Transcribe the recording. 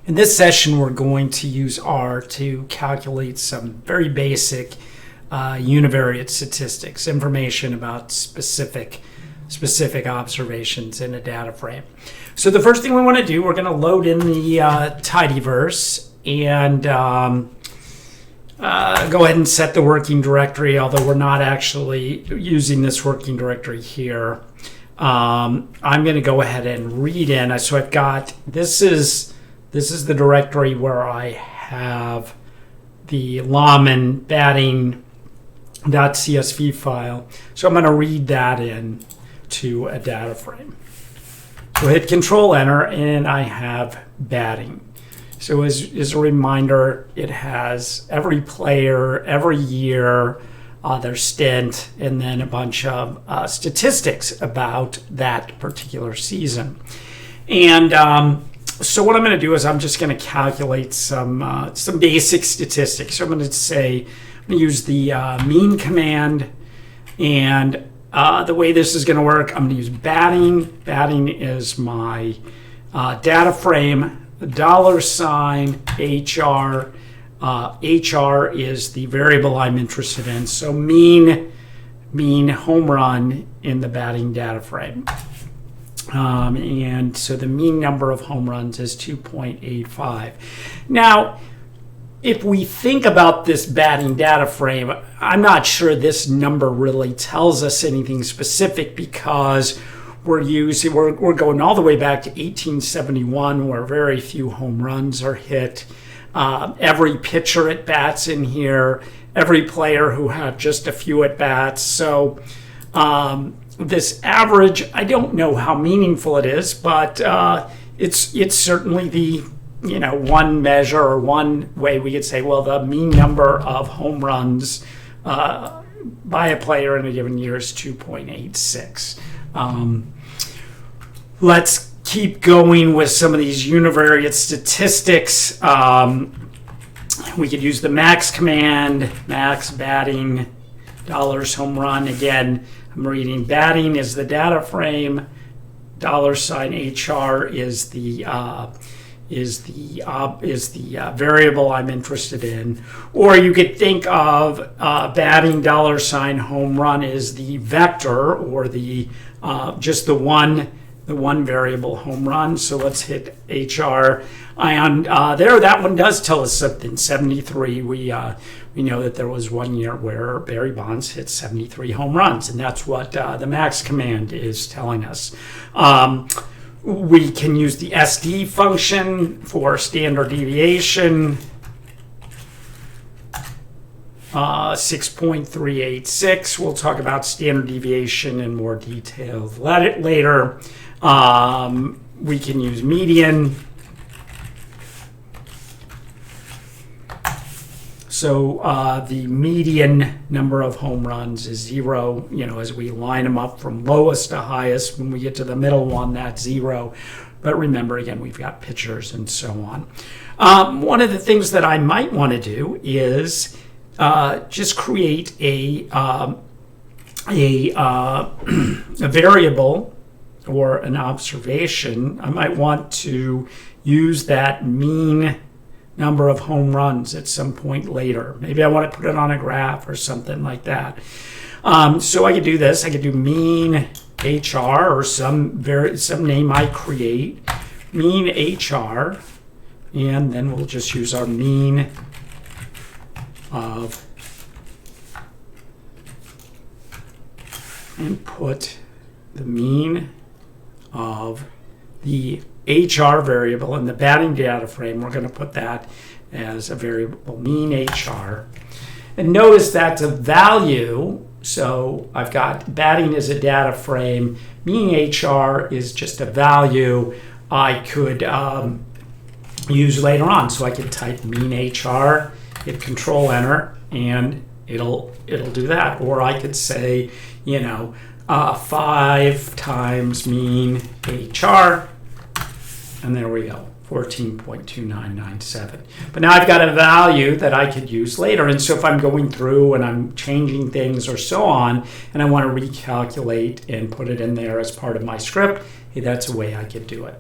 In this session, we're going to use R to calculate some very basic univariate statistics, information about specific observations in a data frame. So the first thing we want to do, we're going to load in the tidyverse and go ahead and set the working directory, although we're not actually using this working directory here. I'm going to go ahead and read in. So I've got, this is the directory where I have the Lawman batting.csv file. So I'm going to read that in to a data frame. So hit Control Enter and I have batting. So as a reminder, it has every player, every year, their stint, and then a bunch of statistics about that particular season. And so what I'm going to do is I'm just going to calculate some basic statistics. So I'm going to say, I'm going to use the mean command, and the way this is going to work, I'm going to use batting. Batting is my data frame, $HR. HR is the variable I'm interested in. So mean home run in the batting data frame. And so the mean number of home runs is 2.85. Now, if we think about this batting data frame, I'm not sure this number really tells us anything specific because we're going all the way back to 1871 where very few home runs are hit. Every pitcher at bats in here, every player who had just a few at bats. So this average, I don't know how meaningful it is, but it's certainly the one measure or one way we could say, well, the mean number of home runs by a player in a given year is 2.86. Let's keep going with some of these univariate statistics. We could use the max command, max batting, dollars home run. Again, I'm reading batting is the data frame, $HR is the variable I'm interested in. Or you could think of batting $home run is the vector, or the just the one variable home run. So let's hit HR. There, that one does tell us something. 73. We know that there was one year where Barry Bonds hit 73 home runs, and that's what the max command is telling us. We can use the SD function for standard deviation. 6.386. We'll talk about standard deviation in more detail later. We can use median. So the median number of home runs is 0. As we line them up from lowest to highest, when we get to the middle one, that's 0. But remember, again, we've got pitchers and so on. One of the things that I might want to do is just create a variable or an observation. I might want to use that mean number of home runs at some point later. Maybe I want to put it on a graph or something like that. So I could do this. I could do mean HR or some name I create, mean HR, and then we'll just use our mean of, and put the mean of the HR variable in the batting data frame. We're going to put that as a variable, mean HR. And notice that's a value. So I've got batting as a data frame. Mean HR is just a value I could use later on. So I could type mean HR, hit Control Enter, and it'll do that. Or I could say, 5 times mean HR, and there we go, 14.2997. But now I've got a value that I could use later. And so if I'm going through and I'm changing things or so on, and I want to recalculate and put it in there as part of my script, hey, that's a way I could do it.